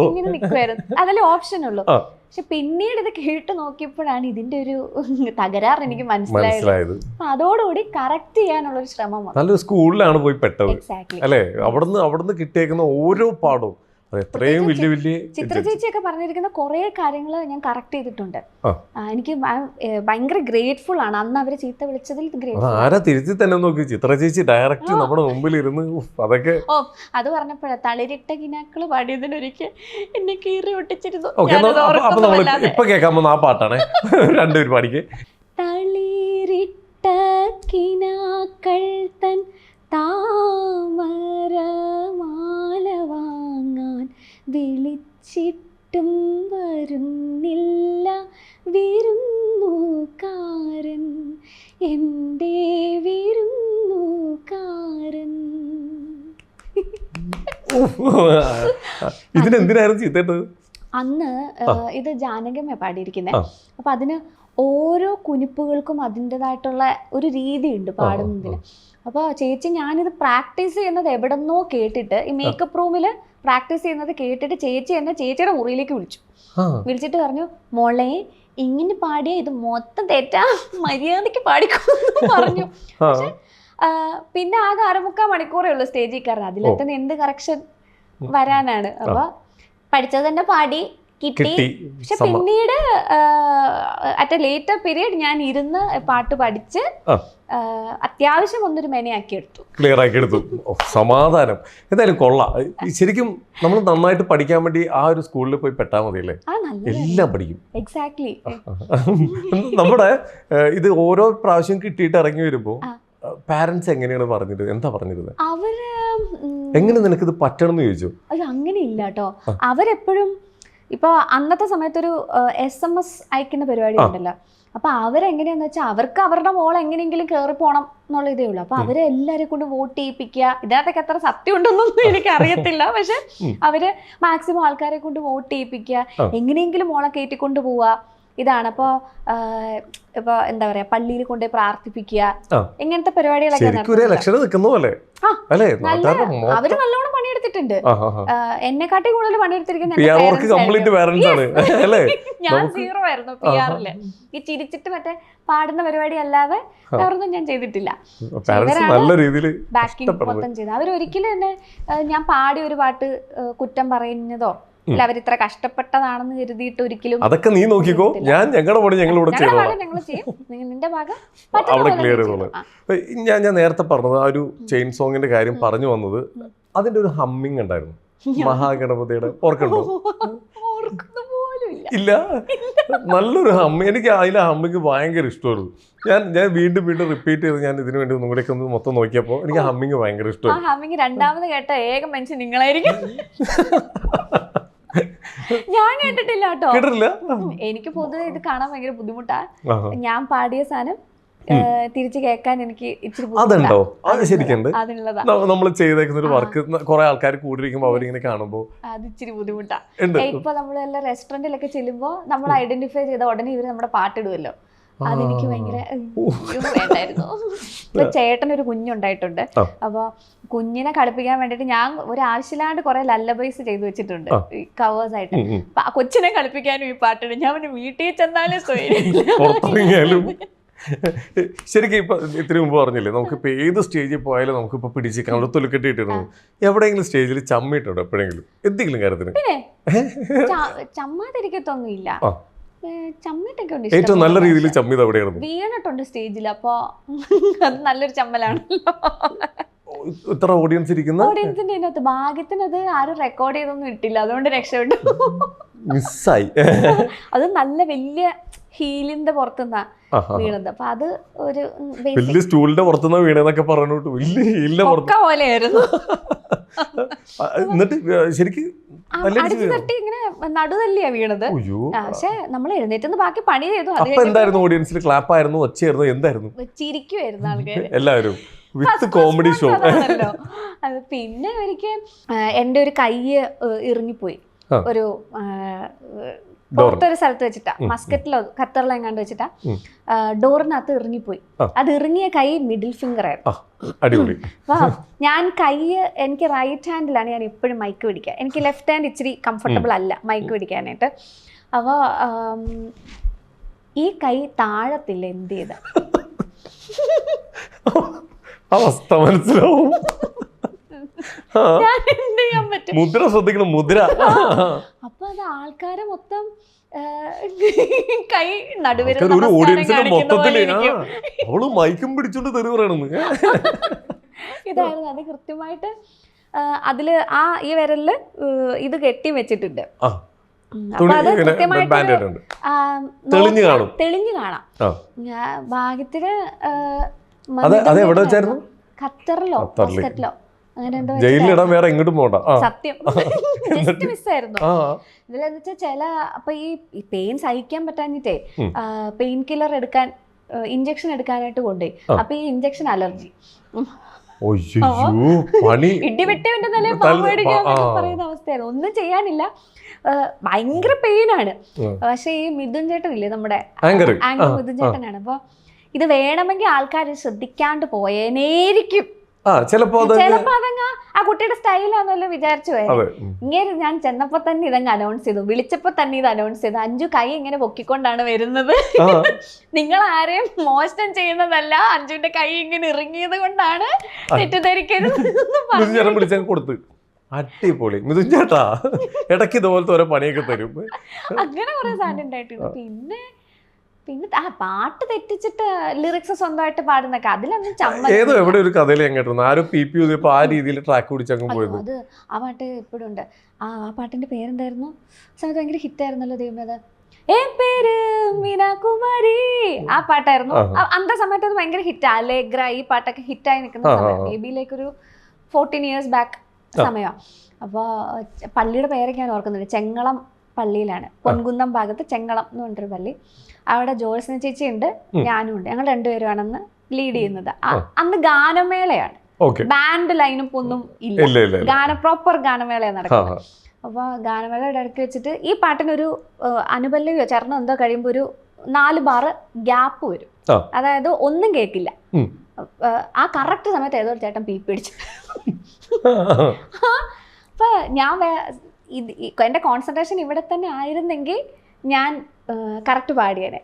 ഇങ്ങനെ നിൽക്കുമായിരുന്നു, അതല്ലേ ഓപ്ഷൻ ഉള്ളൂ. പക്ഷെ പിന്നീട് ഇത് കേട്ട് നോക്കിയപ്പോഴാണ് ഇതിന്റെ ഒരു തകരാറ് എനിക്ക് മനസ്സിലായത്. അപ്പൊ അതോടുകൂടി കറക്റ്റ് ചെയ്യാനുള്ള ഒരു ശ്രമം. നല്ലൊരു സ്കൂളിലാണ് പോയി പെട്ടത് അല്ലേ? അവിടുന്ന് കിട്ടിയേക്കുന്ന ഓരോ പാടും എത്രയും വലിയ വലിയ. ചിത്ര ചേച്ചിയൊക്കെ പറഞ്ഞിരിക്കുന്ന കുറെ കാര്യങ്ങൾ ഞാൻ കറക്റ്റ് ചെയ്തിട്ടുണ്ട്. എനിക്ക് ഭയങ്കര ഗ്രേറ്റ്ഫുൾ ആണ്. അന്ന് അവരെ ചീത്ത വിളിച്ചതിൽ ആരാ തിരുത്തി തന്നെ നോക്കി. ചിത്ര ചേച്ചി ഡയറക്റ്റ് നമ്മുടെ മുമ്പിൽ ഇരുന്ന് അതൊക്കെ. അത് പറഞ്ഞപ്പോഴാ തളിരിട്ട കിനാക്കള് പാടിയതിനൊരിക്കൽ എന്നെ കീറി ഒട്ടിച്ചിരുന്നു. ഇപ്പൊ കേൾക്കാൻ പോകുന്ന ആ പാട്ടാണ്, രണ്ടുപേരും പാടിക്കേ. തളിരിട്ട കിനാക്കൾ തൻ താമരമാല വാങ്ങാൻ വിളിച്ചിട്ടും വരുന്നില്ല വിരുന്നുകാരൻ, എൻ്റെ വിരുന്നുകാരൻ. ഇതിനെന്തിനായിരുന്നു ചീത്തേട്ടത്? അന്ന് ഇത് ജാനകമ്മ പാടിയിരിക്കുന്നത്. അപ്പൊ അതിന് ഓരോ കുനിപ്പുകൾക്കും അതിൻ്റെതായിട്ടുള്ള ഒരു രീതിയുണ്ട് പാടുന്നതിന്. അപ്പോൾ ചേച്ചി ഞാനിത് പ്രാക്ടീസ് ചെയ്യുന്നത് എവിടെന്നോ കേട്ടിട്ട്, ഈ മേക്കപ്പ് റൂമിൽ പ്രാക്ടീസ് ചെയ്യുന്നത് കേട്ടിട്ട് ചേച്ചി എന്നെ ചേച്ചിയുടെ മുറിയിലേക്ക് വിളിച്ചിട്ട് പറഞ്ഞു, മോളെ ഇങ്ങനെ പാടിയ ഇത് മൊത്തം തെറ്റാ, മര്യാദയ്ക്ക് പാടിക്കോന്ന് പറഞ്ഞു. പക്ഷെ പിന്നെ ആകെ 1/4 മണിക്കൂറേ ഉള്ളൂ സ്റ്റേജിൽ കയറാൻ. അതിലത്തെ എന്ത് കറക്ഷൻ വരാനാണ്. അപ്പൊ പഠിച്ചത് തന്നെ പാടി കിട്ടി. പക്ഷെ പിന്നീട് അറ്റ് എ ലേറ്റർ പീരീഡ് ഞാൻ ഇരുന്ന് പാട്ട് പഠിച്ച് അത്യാവശ്യം ഒന്നൊരു മെനയാക്കി എടുത്തു, ക്ലിയർ ആക്കി എടുത്തു. സമാധാനം. എന്തായാലും കൊള്ളാം. ശരിക്കും നമ്മൾ നന്നായിട്ട് പഠിക്കാൻ വേണ്ടി ആ ഒരു സ്കൂളിൽ പോയി പെട്ടാൽ മതിയല്ലേ, എല്ലാം പഠിക്കും. എക്സാക്ട്ലി. നമ്മുടെ ഇത് ഓരോ പ്രാവശ്യം കിട്ടിയിട്ട് ഇറങ്ങി വരുമ്പോ പാരന്റ്സ് എങ്ങനെയാണ് പറഞ്ഞത്, എന്താ പറഞ്ഞിരുന്നത്? അവര് എങ്ങനെ നിനക്കിത് പറ്റണം എന്ന് ചോദിച്ചു? അയ്യോ അങ്ങനെ ഇല്ല കേട്ടോ. അവരെപ്പോഴും ഇപ്പൊ അന്നത്തെ സമയത്തൊരു SMS അയക്കുന്ന പരിപാടി ഉണ്ടല്ലോ. അപ്പൊ അവരെങ്ങനെയാന്ന് വെച്ചാൽ അവർക്ക് അവരുടെ മോൾ എങ്ങനെയെങ്കിലും കയറി പോണം എന്നുള്ള ഇതേ ഉള്ളൂ. അപ്പൊ അവരെ എല്ലാവരെ കൊണ്ട് വോട്ട് ചെയ്യിപ്പിക്കുക. ഇതിനകത്തൊക്കെ എത്ര സത്യം ഉണ്ടെന്നൊന്നും എനിക്ക് അറിയത്തില്ല. പക്ഷെ അവര് മാക്സിമം ആൾക്കാരെ കൊണ്ട് വോട്ട് ചെയ്യിപ്പിക്കുക, എങ്ങനെയെങ്കിലും മോളെ കയറ്റിക്കൊണ്ട് പോവുക, ഇതാണ്. അപ്പോൾ ഇപ്പൊ എന്താ പറയാ, പള്ളിയിൽ കൊണ്ടുപോയി പ്രാർത്ഥിപ്പിക്കുക, ഇങ്ങനത്തെ പരിപാടികളൊക്കെ അവര് നല്ലോണം പണിയെടുത്തിട്ടുണ്ട്. എന്നെക്കാട്ടി കൂടുതൽ പണിയെടുത്തിരിക്കുന്നത് ഞാൻ 0 ആയിരുന്നു PR-ല്. ഈ ചിരിച്ചിട്ട് മറ്റേ പാടുന്ന പരിപാടി അല്ലാതെ വേറൊന്നും ഞാൻ ചെയ്തിട്ടില്ല. ബാക്കിംഗ് മൊത്തം ചെയ്ത് അവരൊരിക്കലും എന്നെ ഞാൻ പാടി ഒരു പാട്ട് കുറ്റം പറയുന്നതോ അല്ല അവരിത്ര കഷ്ടപ്പെട്ടതാണെന്ന് കരുതിയിട്ട് ഒരിക്കലും. അതൊക്കെ നീ നോക്കിക്കോ, ഞങ്ങളുടെ പണി ഞങ്ങൾ ഇവിടെ ചെയ്യും, നിന്റെ ഭാഗം അവിടെ ക്ലിയർ ചെയ്തോളൂ. ഞാൻ നേരത്തെ പറഞ്ഞത് ആ ഒരു ചെയിൻ സോങ്ങിന്റെ കാര്യം പറഞ്ഞു വന്നത്, അതിന്റെ ഒരു ഹമ്മിങ് ഉണ്ടായിരുന്നു മഹാഗണപതിയുടെ, ഓർക്കണ്ടോ? ഇല്ല, നല്ലൊരു ഹമ്മ. എനിക്ക് അതിലെ ഹമ്മിങ് ഭയങ്കര ഇഷ്ടമായിരുന്നു. ഞാൻ വീണ്ടും റിപ്പീറ്റ് ചെയ്ത് ഞാൻ ഇതിനു വേണ്ടി ഒന്നും കൂടെ ഒന്ന് മൊത്തം നോക്കിയപ്പോൾ എനിക്ക് ഹമ്മിങ് ഭയങ്കര ഇഷ്ടമായി. ഹമ്മിങ് രണ്ടാമത് കേട്ട ഏക മനുഷ്യൻ നിങ്ങളായിരിക്കും. ഞാൻ കേട്ടിട്ടില്ല കേട്ടോ. എനിക്ക് പൊതുവെ ഇത് കാണാൻ ഭയങ്കര ബുദ്ധിമുട്ടാ. ഞാൻ പാടിയ സാധനം തിരിച്ചു കേൾക്കാൻ എനിക്ക് ഇച്ചിരി അതുണ്ടോ? അത് ശരിക്കുണ്ട്. നമ്മൾ ചെയ്തേക്കുന്ന ഒരു വർക്ക് കുറെ ആൾക്കാർ കൂടിയിരിക്കുമ്പോ അവരിങ്ങനെ കാണുമ്പോ അത് ഇച്ചിരി ബുദ്ധിമുട്ടാ. ഇപ്പൊ നമ്മളെല്ലാം റെസ്റ്റോറന്റിലൊക്കെ ചെല്ലുമ്പോ നമ്മൾ ഐഡന്റിഫൈ ചെയ്ത ഉടനെ ഇവര് നമ്മുടെ പാട്ടിടുമല്ലോ. അതെനിക്ക് ഭയങ്കര വേണ്ടായിരുന്നു. ഇപ്പൊ ചേട്ടനൊരു കുഞ്ഞുണ്ടായിട്ടുണ്ട്. അപ്പൊ കുഞ്ഞിനെ കളിപ്പിക്കാൻ വേണ്ടിട്ട് ഞാൻ ഒരു ആവശ്യമില്ലാണ്ട് കുറെ ലല്ലബൈസ് ചെയ്തു വെച്ചിട്ടുണ്ട് കവേഴ്സ് ആയിട്ട്. അപ്പൊ കൊച്ചിനെ കളിപ്പിക്കാനും ഈ പാട്ടുണ്ട്. ഞാൻ പിന്നെ വീട്ടിൽ ചെന്നാലും പുറത്തിറങ്ങിയാലും. ശരിക്കും ഇപ്പൊ ഇത്തിരി മുമ്പ് പറഞ്ഞില്ലേ, നമുക്കിപ്പോ ഏത് സ്റ്റേജിൽ പോയാലും നമുക്കിപ്പോ പിടിച്ചിരിക്കാനുള്ള തൊലിക്കെട്ടിട്ടിരുന്നു. എവിടെയെങ്കിലും സ്റ്റേജിൽ ചമ്മിട്ടുണ്ടോ എപ്പോഴെങ്കിലും എന്തെങ്കിലും കാര്യത്തിന്? പിന്നെ ചമ്മാതിരിക്കത്തൊന്നുമില്ല. ചമ്മിട്ടൊക്കെ ഉണ്ട്. ഏറ്റവും നല്ല രീതിയിൽ ചമ്മിത് എവിടെയായിരുന്നു? വീണിട്ടുണ്ട് സ്റ്റേജിൽ. അപ്പൊ അത് നല്ലൊരു ചമ്മലാണല്ലോ. ഇത്ര ഓഡിയൻസ് ഇരിക്കുന്ന ഓഡിയൻസിന്റെ അതിനകത്ത് ഭാഗ്യത്തിനത് ആരും റെക്കോർഡ് ചെയ്തൊന്നും ഇട്ടില്ല, അതുകൊണ്ട് രക്ഷപ്പെട്ടു. മിസ്സായി. അത് നല്ല വലിയ ഹീലിന്റെ പുറത്തുനിന്നാ വീണത്. അപ്പൊ അത് ഒരു വലിയ സ്റ്റൂളിന്റെ പുറത്തുനിന്ന് വീണെന്നൊക്കെ പറഞ്ഞോട്ട് വലിയ ഹീലിന്റെ പുറത്ത് പോലെയായിരുന്നു. എന്നിട്ട് ശരിക്കും അടിച്ചു തട്ടി ഇങ്ങനെ നടുതല്ലിയാ വീണത്. പക്ഷെ നമ്മൾ എഴുന്നേറ്റ് ബാക്കി പണി ചെയ്തു. അപ്പൊ എന്തായിരുന്നു? ഓഡിയൻസിൽ ക്ലാപ്പ് ആയിരുന്നു, ഒച്ചയായിരുന്നു, എന്തായിരുന്നു? ചിരിക്കുമായിരുന്നു ആൾക്കാർ എല്ലാവരും. With comedy show. അത് പിന്നെ ഒരിക്കൽ എന്റെ ഒരു കൈ ഇറങ്ങിപ്പോയി. ഒരു പുറത്തൊരു സ്ഥലത്ത് വെച്ചിട്ടാ, മസ്കറ്റിലോ ഖത്തറിലോ എങ്ങാണ്ട് വെച്ചിട്ടാ ഡോറിനകത്ത് ഇറങ്ങിപ്പോയി. അത് ഇറങ്ങിയ കൈ മിഡിൽ ഫിംഗർ ആയിരുന്നു. അപ്പൊ ഞാൻ കൈ, എനിക്ക് റൈറ്റ് ഹാൻഡിലാണ് ഞാൻ എപ്പോഴും മൈക്ക് പിടിക്കുക. എനിക്ക് ലെഫ്റ്റ് ഹാൻഡ് ഇച്ചിരി കംഫർട്ടബിൾ അല്ല മൈക്ക് പിടിക്കാനായിട്ട്. അപ്പൊ ഈ കൈ താഴത്തില്ല. എന്ത് ചെയ്ത അവസ്ഥ മനസ്സിലാവും. മുദ്ര ശ്രദ്ധിക്കണം, മുദ്ര. അപ്പൊ അത് ആൾക്കാരെ മൊത്തം കൈ നടുവിൽ അവള് മൈക്കും പിടിച്ചോണ്ട് തെറി പറയണെന്ന് ഇതായിരുന്നു. അത് കൃത്യമായിട്ട് അതില് ഈ വിരലില് ഇത് കെട്ടി വെച്ചിട്ടുണ്ട്. അപ്പൊ അത് കൃത്യമായിട്ട് തെളിഞ്ഞു കാണാം. ഭാഗ്യത്തിന് ഖത്തറിലോ മസ്കറ്റിലോ അങ്ങനെ എന്തോ ജയിലിലിടാൻ വേറെ എങ്ങോട്ടും പോകണ്ട. സത്യം ജസ്റ്റ് മിസ്സായിരുന്നു. ഇതിലെന്ന് വെച്ചാൽ ചില അപ്പൊ ഈ പെയിൻ സഹിക്കാൻ പറ്റാഞ്ഞിട്ടേ പെയിൻ കില്ലർ എടുക്കാൻ ഇഞ്ചക്ഷൻ എടുക്കാനായിട്ട് കൊണ്ടുപോയി. അപ്പൊ ഈ ഇഞ്ചക്ഷൻ അലർജി. ഇടിവെട്ടിന്റെ നിലയിൽ പറയുന്ന അവസ്ഥയായിരുന്നു. ഒന്നും ചെയ്യാനില്ല. ഭയങ്കര പെയിനാണ്. പക്ഷെ ഈ മിഥുൻ ചേട്ടൻ ഇല്ലേ, നമ്മുടെ ആങ്കർ മിഥുൻ ചേട്ടനാണ്. അപ്പൊ ഇത് വേണമെങ്കിൽ ആൾക്കാർ ശ്രദ്ധിക്കാണ്ട് പോയേനേരിക്കും. ചിലപ്പോ അതങ്ങ് ആ കുട്ടിയുടെ സ്റ്റൈലാന്നല്ലോ വിചാരിച്ചു പോയത്. ഇങ്ങനെ ഞാൻ ചെന്നപ്പോ തന്നെ ഇതങ്ങ് അനൗൺസ് ചെയ്തു, വിളിച്ചപ്പോ തന്നെ ഇത് അനൗൺസ് ചെയ്തു. അഞ്ജു കൈ ഇങ്ങനെ പൊക്കിക്കൊണ്ടാണ് വരുന്നത്, നിങ്ങൾ ആരെയും മോശം ചെയ്യുന്നതല്ല, അഞ്ജുവിന്റെ കൈ ഇങ്ങനെ ഇറങ്ങിയത് കൊണ്ടാണ് തെറ്റിദ്ധരിക്കരുത് കൊടുത്ത്. അടിപൊളി മിഥുൻ ചേട്ടാ, ഇടയ്ക്ക് ഇതുപോലത്തെ ഓരോ പണിയൊക്കെ തരും. അങ്ങനെ കുറെ സാധനം ഉണ്ടായിട്ടുണ്ട്. പിന്നെ ആ പാട്ട് തെറ്റിച്ചിട്ട് ലിറിക്സ് സ്വന്തമായിട്ട് പാടുന്നൊക്കെ അതിലൊന്നും ഏതോ എവിടെ ഒരു കഥയിൽ എങ്ങോട്ടും ആരും PPU ആ രീതിയിൽ ട്രാക്ക് പിടിച്ചങ്ങ് പോയത്. അത് ആ പാട്ട് ഇപ്പോഴും ഉണ്ട്. ആ പാട്ടിന്റെ പേരെന്തായിരുന്നു? സമയത്ത് ഭയങ്കര ഹിറ്റായിരുന്നല്ലോ ദൈവമേ. അത് പേര് മീനാകുമാരി ആ പാട്ടായിരുന്നു. അന്ത സമയത്ത് അത് ഭയങ്കര ഹിറ്റാ. അലേഗ്ര ഈ പാട്ടൊക്കെ ഹിറ്റായി നിൽക്കുന്ന സമയം, മേ ബി ലൈക്ക് ഒരു 14 years ബാക്ക് സമയമാണ്. അപ്പോൾ പള്ളിയുടെ പേരൊക്കെ ഞാൻ ഓർക്കുന്നുണ്ട്. ചെങ്ങളം പള്ളിയിലാണ്, പൊൻകുന്നം ഭാഗത്ത് ചെങ്ങളം എന്ന് പറഞ്ഞൊരു പള്ളി. അവിടെ ജോത്സ്ന ചേച്ചി ഉണ്ട്, ഞാനും ഉണ്ട്. ഞങ്ങൾ രണ്ടുപേരുമാണെന്ന് ലീഡ് ചെയ്യുന്നത്. അന്ന് ഗാനമേളയാണ്, ബാൻഡ് ലൈനും ഒന്നും ഇല്ല, പ്രോപ്പർ ഗാനമേളയാണ് നടക്കുന്നത്. അപ്പോൾ ഗാനമേളയുടെ ഇടയ്ക്ക് വെച്ചിട്ട് ഈ പാട്ടിനൊരു അനുപല്ലവിയോ ചരണോ എന്തോ കഴിയുമ്പോൾ ഒരു 4 ബാർ ഗ്യാപ്പ് വരും. അതായത് ഒന്നും കേൾക്കില്ല. ആ കറക്റ്റ് സമയത്ത് ഏതോ ചേട്ടൻ പീപ്പി അടിച്ചു. അപ്പൊ ഞാൻ എന്റെ കോൺസെൻട്രേഷൻ ഇവിടെ തന്നെ ആയിരുന്നെങ്കിൽ ഞാൻ കറക്റ്റ് പാടിയേനെ.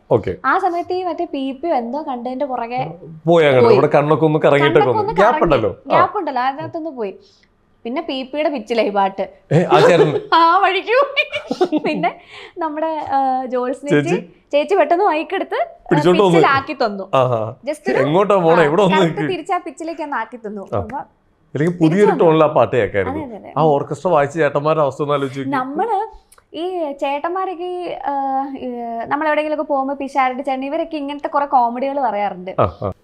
ആ സമയത്ത് ഈ മറ്റേ PPO എന്തോ കണ്ടതിന്റെ പുറകെ ഗ്യാപ്പ് ഉണ്ടല്ലോ, അതിനകത്തൊന്ന് പോയി. പിന്നെ PPയുടെ പിച്ചിലായി പാട്ട്, ആ വഴിക്ക് പോയി. പിന്നെ നമ്മുടെ ജോൾസ് ചേച്ചി പെട്ടെന്ന് മൈക്കെടുത്ത് പിച്ചിലാക്കി തന്നു. ജസ്റ്റ് തിരിച്ചാ പിച്ചിലേക്ക് ഒന്ന് ആക്കി തന്നു. അല്ലെങ്കിൽ പുതിയൊരു ടോണിൽ ആ പാട്ട് കേൾക്കായിരുന്നു. ആ ഓർക്കസ്ട്ര വായിച്ച ചേട്ടന്മാരുടെ അവസ്ഥ ഒന്ന് ആലോചിച്ചു. നമ്മള് ഈ ചേട്ടന്മാരൊക്കെ നമ്മളെവിടെയെങ്കിലും ഒക്കെ പോകുമ്പോൾ പിഷാരടി ചേട്ടൻ ഇവരൊക്കെ ഇങ്ങനത്തെ കുറെ കോമഡികൾ പറയാറുണ്ട്.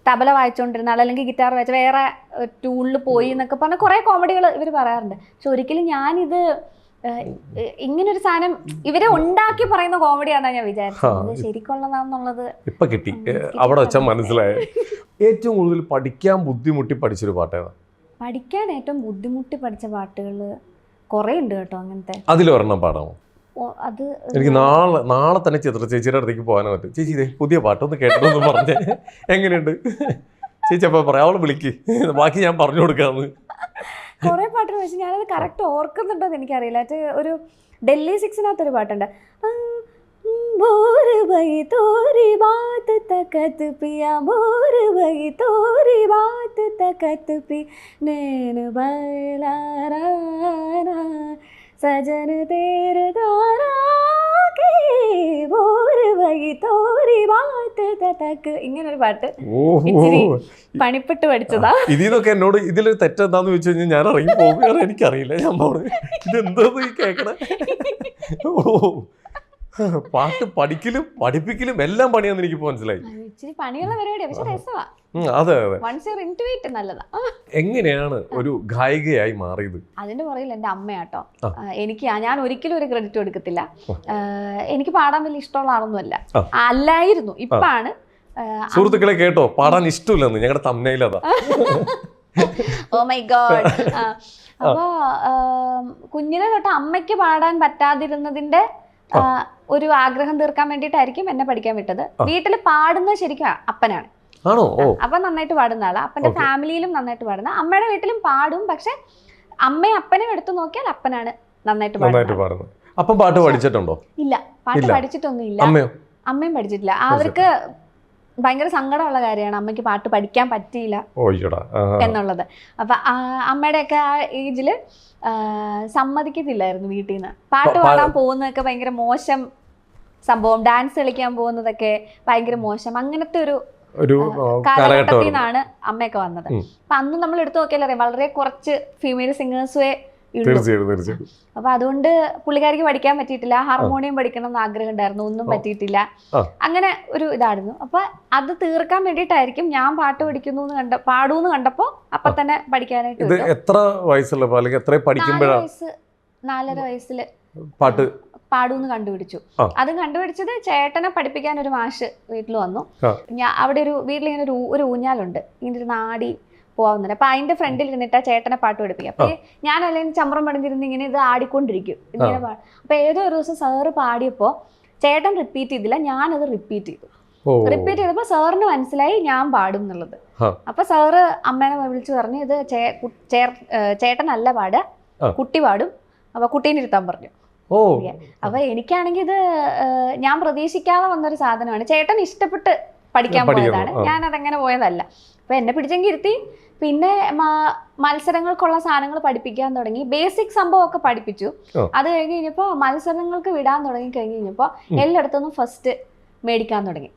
തബല വായിച്ചോണ്ടിരുന്ന ആൾ അല്ലെങ്കിൽ ഗിറ്റാർ വായിച്ച വേറെ ടൂളിൽ പോയി എന്നൊക്കെ പറഞ്ഞ കുറെ കോമഡികൾ ഇവർ പറയാറുണ്ട്. പക്ഷെ ഒരിക്കലും ഞാനിത് ഇങ്ങനൊരു സാധനം ഇവരെ ഉണ്ടാക്കി പറയുന്ന കോമഡിയാണെന്നാണ് ഞാൻ വിചാരിച്ചത്. ശരിക്കുള്ളതാന്നുള്ളത് ഇപ്പൊ കിട്ടി, അവിടെ വെച്ചാൽ മനസ്സിലായത്. ഏറ്റവും കൂടുതൽ പഠിക്കാൻ ബുദ്ധിമുട്ടി പഠിച്ചൊരു പാട്ടേതാ? പഠിക്കാൻ ഏറ്റവും ബുദ്ധിമുട്ടി പഠിച്ച പാട്ടുകൾ കുറേ ഉണ്ട് കേട്ടോ. അങ്ങനത്തെ അതിലൊരെണ്ണം പാടാമോ? അത് എനിക്ക് നാളെ തന്നെ ചിത്ര ചേച്ചിയുടെ അടുത്തേക്ക് പോകാനോ പറ്റും. ചേച്ചി ഇതേ പുതിയ പാട്ടൊന്ന് കേട്ടോന്ന് പറഞ്ഞേ, എങ്ങനെയുണ്ട് ചേച്ചി? അപ്പോൾ പറയാം അവളെ വിളിക്ക്, ബാക്കി ഞാൻ പറഞ്ഞു കൊടുക്കാമെന്ന്. കുറേ പാട്ടുകൾ വെച്ച് ഞാനത് കറക്റ്റ് ഓർക്കുന്നുണ്ടോ എന്ന് എനിക്കറിയില്ല. അത് ഒരു ഡൽഹി 6-നകത്തൊരു പാട്ടുണ്ട്, बोर भई तोरी बात तकत पिया, बोर भई तोरी बात तकत पी, नैन बैला राना सजन तेरे दारा के, बोर भई तोरी बात तक. ഇങ്ങനൊരു പാട്ട് ഇച്ചിരി പണിപ്പെട്ട് പഠിച്ചതാ. ഇതിന്നൊക്കെ എന്നോട് ഇതിലൊരു തെറ്റെന്താന്ന് ചോദിച്ചു കഴിഞ്ഞാൽ ഞാൻ ഇറങ്ങി പോകുകയാണ്, എനിക്കറിയില്ല. ഞാൻ പോണത് ഇതെന്താന്ന് ഈ കേൾക്കണേ. പാട്ട് പഠിക്കലും പഠിപ്പിക്കലും എല്ലാം പണിയാന്ന് എനിക്ക് മനസ്സിലായി. ഇച്ചിരി പണിയുള്ള പരിപാടിയാ, പക്ഷെ രസമാ. അതെ അതെ. വൺസ് യു ഇൻടു ഇറ്റ് നല്ലതാ. എങ്ങനെയാണ് ഒരു ഗായികയായി മാറിയത്? അതിന്റെ പുറകിൽ എൻ്റെ അമ്മയാട്ടോ. ഞാൻ ഒരിക്കലും ഒരു ക്രെഡിറ്റ് കൊടുക്കത്തില്ല. എനിക്ക് പാടാൻ വലിയ ഇഷ്ടമുള്ള ആളൊന്നുമല്ല, അല്ലായിരുന്നു. ഇപ്പാണ്. സുഹൃത്തുക്കളെ കേട്ടോ, പാടാൻ ഇഷ്ടമില്ലെന്ന് ഞങ്ങളുടെ തമ്മനയിൽ അതാ. Oh my god. അപ്പൊ കുഞ്ഞിനെ തൊട്ട് അമ്മയ്ക്ക് പാടാൻ പറ്റാതിരുന്നതിന്റെ ഒരു ആഗ്രഹം തീർക്കാൻ വേണ്ടിയിട്ടായിരിക്കും എന്നെ പഠിക്കാൻ വിട്ടത്. വീട്ടിൽ പാടുന്നത് ശരിക്കും അപ്പനാണ്. അപ്പൊ നന്നായിട്ട് പാടുന്ന ആളാ. അപ്പന്റെ ഫാമിലിയിലും നന്നായിട്ട് പാടുന്ന, അമ്മയുടെ വീട്ടിലും പാടും. പക്ഷെ അമ്മയും അപ്പനും എടുത്തു നോക്കിയാൽ അപ്പനാണ് നന്നായിട്ട് പാടുന്നത്. അപ്പം പാട്ട് പഠിച്ചിട്ടുണ്ടോ? ഇല്ല, പാട്ട് പഠിച്ചിട്ടൊന്നും ഇല്ല. അമ്മയും പഠിച്ചിട്ടില്ല. അവർക്ക് ഭയങ്കര സങ്കടമുള്ള കാര്യമാണ് അമ്മയ്ക്ക് പാട്ട് പഠിക്കാൻ പറ്റിയില്ല എന്നുള്ളത്. അപ്പൊ അമ്മയുടെയൊക്കെ ആ ഏജില് സമ്മതിക്കത്തില്ലായിരുന്നു വീട്ടിൽ നിന്ന്. പാട്ട് പാടാൻ പോകുന്നതൊക്കെ ഭയങ്കര മോശം സംഭവം, ഡാൻസ് കളിക്കാൻ പോകുന്നതൊക്കെ ഭയങ്കര മോശം, അങ്ങനത്തെ ഒരു കാലഘട്ടത്തിൽ നിന്നാണ് അമ്മയൊക്കെ വന്നത്. അപ്പൊ അന്ന് നമ്മൾ എടുത്തു നോക്കിയാൽ അറിയാം, വളരെ കുറച്ച് ഫീമെയിൽ സിംഗേഴ്സേ ഉള്ളൂ. അപ്പൊ അതുകൊണ്ട് പുള്ളിക്കാരിക്ക് പഠിക്കാൻ പറ്റിയിട്ടില്ല. ഹാർമോണിയം പഠിക്കണം എന്ന് ആഗ്രഹം ഉണ്ടായിരുന്നു, ഒന്നും പറ്റിയിട്ടില്ല. അങ്ങനെ ഒരു ഇതായിരുന്നു. അപ്പൊ അത് തീർക്കാൻ വേണ്ടിയിട്ടായിരിക്കും ഞാൻ പാട്ട് പഠിക്കുന്നു പാടൂന്ന് കണ്ടപ്പോ അപ്പൊ തന്നെ പഠിക്കാനായിട്ട്. 4.5 വയസ്സില് പാട്ട് പാടൂന്ന് കണ്ടുപിടിച്ചു. അതും കണ്ടുപിടിച്ചത് ചേട്ടനെ പഠിപ്പിക്കാൻ ഒരു മാഷ് വീട്ടിൽ വന്നു. അവിടെ വീട്ടിലിങ്ങനെ ഒരു ഊഞ്ഞാലുണ്ട്, ഇങ്ങനെ ഒരു നാടി പോവാവുന്നത്. അപ്പൊ അതിന്റെ ഫ്രണ്ടിൽ ഇരുന്നിട്ട് ചേട്ടനെ പാട്ട് പഠിപ്പിക്കും. അപ്പൊ ഞാൻ അല്ലെങ്കിൽ ചമ്രം പടിഞ്ഞിരുന്ന് ഇങ്ങനെ ഇത് ആടിക്കൊണ്ടിരിക്കും, ഇങ്ങനെ അപ്പൊ ഏതോ ഒരു ദിവസം സാറ് പാടിയപ്പോ ചേട്ടൻ റിപ്പീറ്റ് ചെയ്തില്ല, ഞാനത് റിപ്പീറ്റ് ചെയ്തു. റിപ്പീറ്റ് ചെയ്തപ്പോ സാറിന് മനസ്സിലായി ഞാൻ പാടും എന്നുള്ളത്. അപ്പൊ സാറ് അമ്മേനെ വിളിച്ചു പറഞ്ഞു, ഇത് ചേട്ടനല്ല പാടുക, കുട്ടി പാടും, അപ്പൊ കുട്ടീനെ ഇരുത്താൻ പറഞ്ഞു. അപ്പൊ എനിക്കാണെങ്കിൽ ഇത് ഞാൻ പ്രതീക്ഷിക്കാതെ വന്നൊരു സാധനമാണ്. ചേട്ടൻ ഇഷ്ടപ്പെട്ട് പഠിക്കാൻ പോയതാണ്, ഞാനതങ്ങനെ പോയതല്ല. അപ്പൊ എന്നെ പിടിച്ചെങ്കിൽ ഇരുത്തി. പിന്നെ മത്സരങ്ങൾക്കുള്ള സാധനങ്ങൾ പഠിപ്പിക്കാൻ തുടങ്ങി. ബേസിക് സംഭവമൊക്കെ പഠിപ്പിച്ചു. അത് കഴിഞ്ഞ് കഴിഞ്ഞപ്പോ മത്സരങ്ങൾക്ക് വിടാൻ തുടങ്ങി കഴിഞ്ഞപ്പോ എല്ലായിടത്തുനിന്നും ഫസ്റ്റ് മേടിക്കാൻ തുടങ്ങി.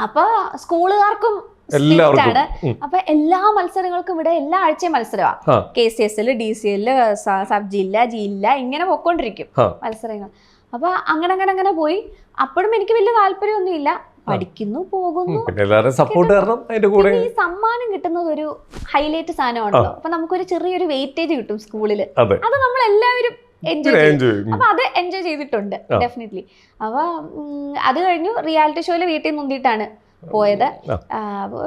അപ്പൊ സ്കൂളുകാർക്കും ആണ്. അപ്പൊ എല്ലാ മത്സരങ്ങൾക്കും ഇവിടെ എല്ലാ ആഴ്ചയും മത്സരമാണ്. KCSL, DCL, സബ് ജില്ല, ജില്ല, ഇങ്ങനെ പോയിക്കൊണ്ടിരിക്കും മത്സരങ്ങൾ. അപ്പൊ അങ്ങനെ പോയി. അപ്പോഴും എനിക്ക് വലിയ താല്പര്യമൊന്നുമില്ല. പഠിക്കുന്നു, പോകുന്നു. ഈ സമ്മാനം കിട്ടുന്നത് ഒരു ഹൈലൈറ്റ് സാധനമാണല്ലോ. അപ്പൊ നമുക്കൊരു ചെറിയൊരു വെയിറ്റേജ് കിട്ടും സ്കൂളില്. അത് നമ്മൾ എല്ലാവരും എൻജോയ് ചെയ്യും. അപ്പൊ അത് എൻജോയ് ചെയ്തിട്ടുണ്ട് ഡെഫിനറ്റ്ലി. അപ്പൊ അത് കഴിഞ്ഞു റിയാലിറ്റി ഷോയില് വീട്ടിൽ മുന്തിയിട്ടാണ് പോയത്.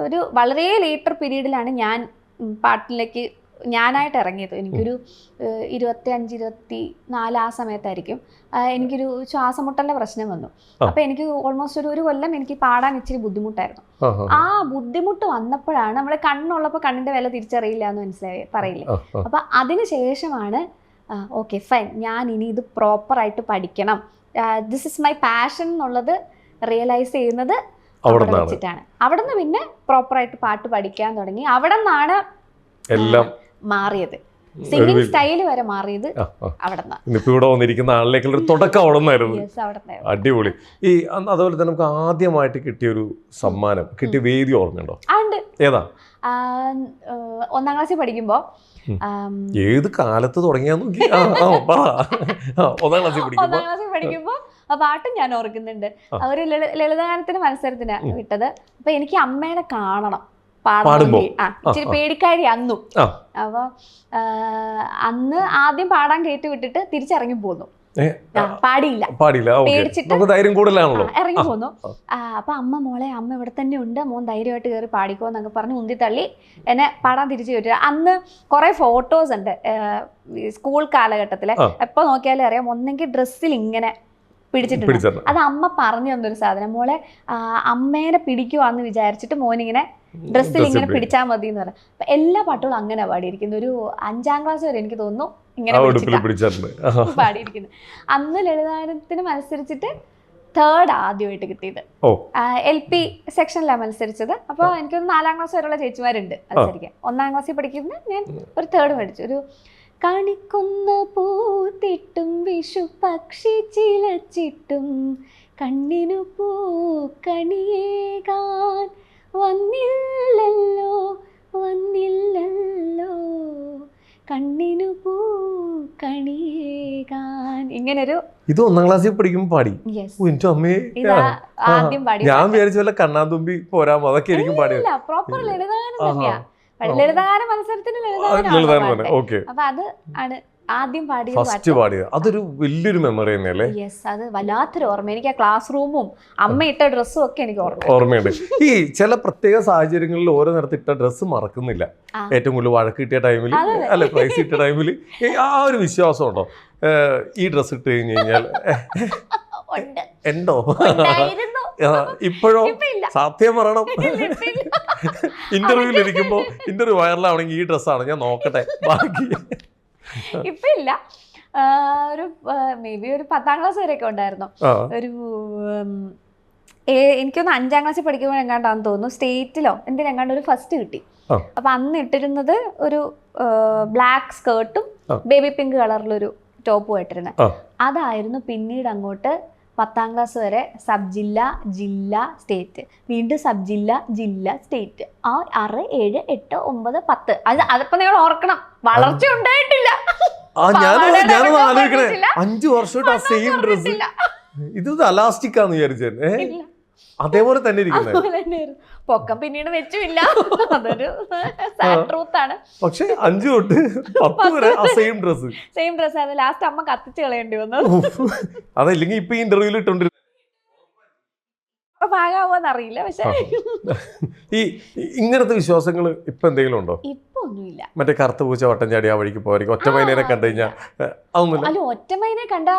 ഒരു വളരെ ലേറ്റർ പീരീഡിലാണ് ഞാൻ പാട്ടിലേക്ക് ഞാനായിട്ട് ഇറങ്ങിയത്. എനിക്കൊരു 25-24 ആ സമയത്തായിരിക്കും എനിക്കൊരു ശ്വാസമുട്ടലിന്റെ പ്രശ്നം വന്നു. അപ്പൊ എനിക്ക് ഓൾമോസ്റ്റ് ഒരു കൊല്ലം എനിക്ക് പാടാൻ ഇച്ചിരി ബുദ്ധിമുട്ടായിരുന്നു. ആ ബുദ്ധിമുട്ട് വന്നപ്പോഴാണ് നമ്മളെ കണ്ണുള്ളപ്പോൾ കണ്ണിന്റെ വില തിരിച്ചറിയില്ല എന്ന് പറയില്ലേ. അപ്പൊ അതിനുശേഷമാണ് ഓക്കെ ഫൈൻ, ഞാൻ ഇനി ഇത് പ്രോപ്പറായിട്ട് പഠിക്കണം, ദിസ് ഇസ് മൈ പാഷൻ എന്നുള്ളത് റിയലൈസ് ചെയ്യുന്നത് അവിടെ വെച്ചിട്ടാണ്. അവിടെ നിന്ന് പിന്നെ പ്രോപ്പറായിട്ട് പാട്ട് പഠിക്കാൻ തുടങ്ങി. അവിടെ നിന്നാണ് എല്ലാം മാറിയത്. സിംഗിങ് സ്റ്റൈല് വരെ മാറിയത് അവിടെ നിന്നാണ്. ഇവിടെ വന്നിരിക്കുന്ന ആളിലേക്കുള്ള ഒരു തുടക്കം അവിടെ നിന്നായിരുന്നു. അടിപൊളി. ഈ അതുപോലെ തന്നെ നമുക്ക് ആദ്യമായിട്ട് കിട്ടിയൊരു സമ്മാനം, കിട്ടിയ വേദി ഓർമ്മയുണ്ടോ? ഏതാ? 1ാം ക്ലാസ്സിൽ പഠിക്കുമ്പോ. ഏത് കാലത്ത് തുടങ്ങിയാന്ന് നോക്കി. 1ാം ക്ലാസ്സിൽ പഠിക്കുമ്പോ ആ പാട്ടും ഞാൻ ഓർക്കുന്നുണ്ട്. ഒരു ലളിതഗാനത്തിന് മത്സരത്തിന് വിട്ടത്. അപ്പൊ എനിക്ക് അമ്മേനെ കാണണം പാടുമ്പോ. ഇച്ചിരി പേടിക്കാരി അന്നും. അപ്പൊ അന്ന് ആദ്യം പാടാൻ കയറ്റി വിട്ടിട്ട് തിരിച്ചിറങ്ങി പോന്നു. പാടിയില്ല. പേടിച്ചിട്ട് നമുക്ക് ധൈര്യം കൂടുതലാണല്ലോ. ഇറങ്ങി പോന്നു. അപ്പൊ മോളെ അമ്മ ഇവിടെ തന്നെ ഉണ്ട്, മോൻ ധൈര്യമായിട്ട് കയറി പാടിക്കോ എന്നൊക്കെ പറഞ്ഞ് ഉന്തി തള്ളി എന്നെ പാടാൻ തിരിച്ചു കയറ്റി. അന്ന് കുറെ ഫോട്ടോസ് ഉണ്ട് സ്കൂൾ കാലഘട്ടത്തില്. എപ്പോ നോക്കിയാലും അറിയാം, ഒന്നെങ്കിൽ ഡ്രസ്സിൽ ഇങ്ങനെ പിടിച്ചിട്ടുണ്ട്. അത് അമ്മ പറഞ്ഞു തന്നൊരു സാധനം. മോളെ അമ്മേനെ പിടിക്കുവാന്ന് വിചാരിച്ചിട്ട് മോനിങ്ങനെ ഡ്രസ്സിൽ ഇങ്ങനെ പിടിച്ചാൽ മതി എന്ന് പറഞ്ഞു. അപ്പൊ എല്ലാ പാട്ടുകളും അങ്ങനെ പാടിയിരിക്കുന്നു. ഒരു 5ാം ക്ലാസ് വരെ എനിക്ക് തോന്നുന്നു ഇങ്ങനെ പാടിയിരിക്കുന്നു. അന്ന് ലളിതഗാനത്തിന് മത്സരിച്ചിട്ട് 3rd ആദ്യമായിട്ട് കിട്ടിയത്. LP സെക്ഷനിലാണ് മത്സരിച്ചത്. അപ്പോൾ എനിക്കൊരു 4ാം ക്ലാസ് വരെയുള്ള ചേച്ചിമാരുണ്ട് മത്സരിക്കാൻ. 1ാം ക്ലാസ്സിൽ പഠിക്കുന്ന ഞാൻ ഒരു 3rd മേടിച്ചു. ഒരു കണിക്കൊന്ന പൂത്തിട്ടും വിഷു പക്ഷി ചിലച്ചിട്ടും കണ്ണിനു പൂ കണിയേകാൻ വന്നില്ലല്ലോ വന്നില്ലല്ലോ കണ്ണിനു പൂ കണിയേകാൻ. ഇങ്ങനൊരു ഇത് 1ാം ക്ലാസ്സിൽ പഠിക്കുമ്പോൾ പാടി. ആദ്യം പാടി. ഞാൻ വിചാരിച്ച പോലെ കണ്ണാതുമ്പി പോരാമോ, അതൊക്കെ എനിക്കും പാടിയത്. പ്രോപ്പർ ലളിതഗാനം തന്നെയാ. ലളിതഗാന മത്സരത്തിന് ലളിതഗാനം. അപ്പൊ അത് ആണ് ആദ്യം പാടിയത്. അതൊരു വലിയൊരു മെമ്മറി തന്നെയല്ലേ? യെസ്, അത് വല്ലാത്തൊരു ഓർമ്മ. എനിക്ക് ആ ക്ലാസ് റൂമും അമ്മ ഇട്ട ഡ്രസ്സും ഒക്കെ എനിക്ക് ഓർമ്മയുണ്ട്. ഈ ചില പ്രത്യേക സാഹചര്യങ്ങളിൽ ഓരോ നേരത്തെ ഇട്ട ഡ്രസ്സ് മറക്കുന്നില്ല. ഏറ്റവും കൂടുതൽ വഴക്ക് കിട്ടിയ ടൈമിൽ അല്ലെ പ്രൈസ് കിട്ടിയ ടൈമിൽ ആ ഒരു വിശ്വാസം ഉണ്ടോ? ഈ ഡ്രസ്സ് ഇട്ട് കഴിഞ്ഞ് കഴിഞ്ഞാൽ ഉണ്ടോ? ഇപ്പോഴോ? സത്യം പറയണം. ഇന്റർവ്യൂവിൽ ഇരിക്കുമ്പോ ഇന്റർവ്യൂ വൈറലാവണമെങ്കിൽ ഈ ഡ്രസ്സാണ്, ഞാൻ നോക്കട്ടെ ബാക്കി. ഇപ്പൊ ഇല്ല. ഒരു മേ ബി ഒരു 10ാം ക്ലാസ് വരെയൊക്കെ ഉണ്ടായിരുന്നു. ഒരു എനിക്കൊന്ന് 5ാം ക്ലാസ്സിൽ പഠിക്കുമ്പോൾ എങ്ങാണ്ടാന്ന് തോന്നുന്നു സ്റ്റേറ്റിലോ എന്തിനെങ്ങാണ്ട് ഒരു ഫസ്റ്റ് കിട്ടി. അപ്പൊ അന്ന് ഇട്ടിരുന്നത് ഒരു ബ്ലാക്ക് സ്കേർട്ടും ബേബി പിങ്ക് കളറിലൊരു ടോപ്പും ഇട്ടിരുന്നത്. അതായിരുന്നു പിന്നീട് അങ്ങോട്ട് 10ാം ക്ലാസ് വരെ സബ് ജില്ല, ജില്ല, സ്റ്റേറ്റ്, വീണ്ടും സബ് ജില്ല, ജില്ല, സ്റ്റേറ്റ്. 6, 7, 8, 9, 10. അതിപ്പോ നിങ്ങൾ ഓർക്കണം, വളർച്ച ഉണ്ടായിട്ടില്ല. 5 വർഷമായിട്ട് സെയിം ഡ്രസ്. ഇത് അലാസ്റ്റിക് ആന്ന് വിചാരിച്ചേ. അതേപോലെ തന്നെ ഇരിക്കുന്നത്. പൊക്കം പിന്നീട് വെച്ചുമില്ല. അതൊരു ട്രൂത്ത് ആണ്. പക്ഷെ 5 തൊട്ട് 10 വരെ സെയിം ഡ്രസ്. അത് ലാസ്റ്റ് അമ്മ കത്തിച്ച് കളയേണ്ടി വന്നു. അതല്ലെങ്കിൽ ഇപ്പൊ ഇന്റർവ്യൂല് ഇട്ടോണ്ടിരുന്നു പാകാവോന്ന് അറിയില്ല. പക്ഷെ ഈ ഇങ്ങനത്തെ വിശ്വാസങ്ങൾ ഇപ്പൊ എന്തെങ്കിലും ഉണ്ടോ? ഇപ്പൊ ഒന്നുമില്ല. മറ്റേ കറുത്ത പൂച്ച വട്ടം ചാടി ആ വഴിക്ക് പോയിരിക്കും. ഒറ്റമൈനെ കണ്ടു കഴിഞ്ഞാൽ അതൊന്നുമില്ല. അല്ല, ഒറ്റമൈനെ കണ്ടാ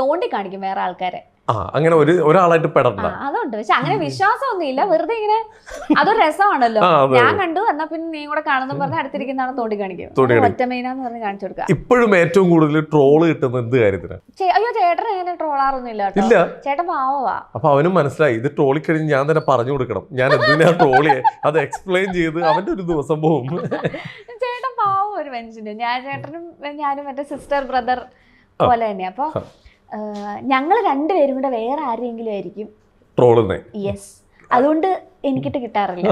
തോണ്ടി കാണിക്കും വേറെ ആൾക്കാരെ. അങ്ങനെ ഒരാളായിട്ട് പെടണ്ട. അതുണ്ട്. പക്ഷെ അങ്ങനെ വിശ്വാസം ഒന്നുമില്ല. വെറുതെ ഇങ്ങനെ അതൊരു രസമാണല്ലോ. ഞാൻ കണ്ടു എന്നാ പിന്നെ നീ കൂടെ കാണുന്ന പറഞ്ഞ അടുത്തിരിക്കുന്നതാണ് തോണ്ടി കാണിക്കും. ഒറ്റമൈനാന്ന് പറഞ്ഞ് കാണിച്ചു കൊടുക്കുക. ഇപ്പോഴും ഏറ്റവും കൂടുതൽ ട്രോള് കിട്ടുന്നത് എന്ത് കാര്യത്തിന്? അയ്യോ, ചേട്ടൻ അങ്ങനെ ട്രോളാറൊന്നും ഇല്ല. ചേട്ടൻ പാവവാ. അപ്പൊ അവനും മനസ്സിലായി ഇത് ട്രോളി കഴിഞ്ഞ് ഞാൻ തന്നെ പറഞ്ഞു കൊടുക്കണം, ഞാൻ എന്തിനാ ട്രോളിയെ അത് എക്സ്പ്ലെയിൻ ചെയ്ത് അവന്റെ ഒരു ദിവസം പോകും. ചേട്ടൻ പാവം ഒരു മനുഷ്യന്. ഞാനും എന്റെ സിസ്റ്റർ ബ്രദർ പോലെ തന്നെ. അപ്പൊ ഞങ്ങൾ രണ്ടുപേരും കൂടെ വേറെ ആരെങ്കിലും ആയിരിക്കും ട്രോളുന്നേ. യെസ്, അതുകൊണ്ട് എനിക്കിട്ട് കിട്ടാറില്ല.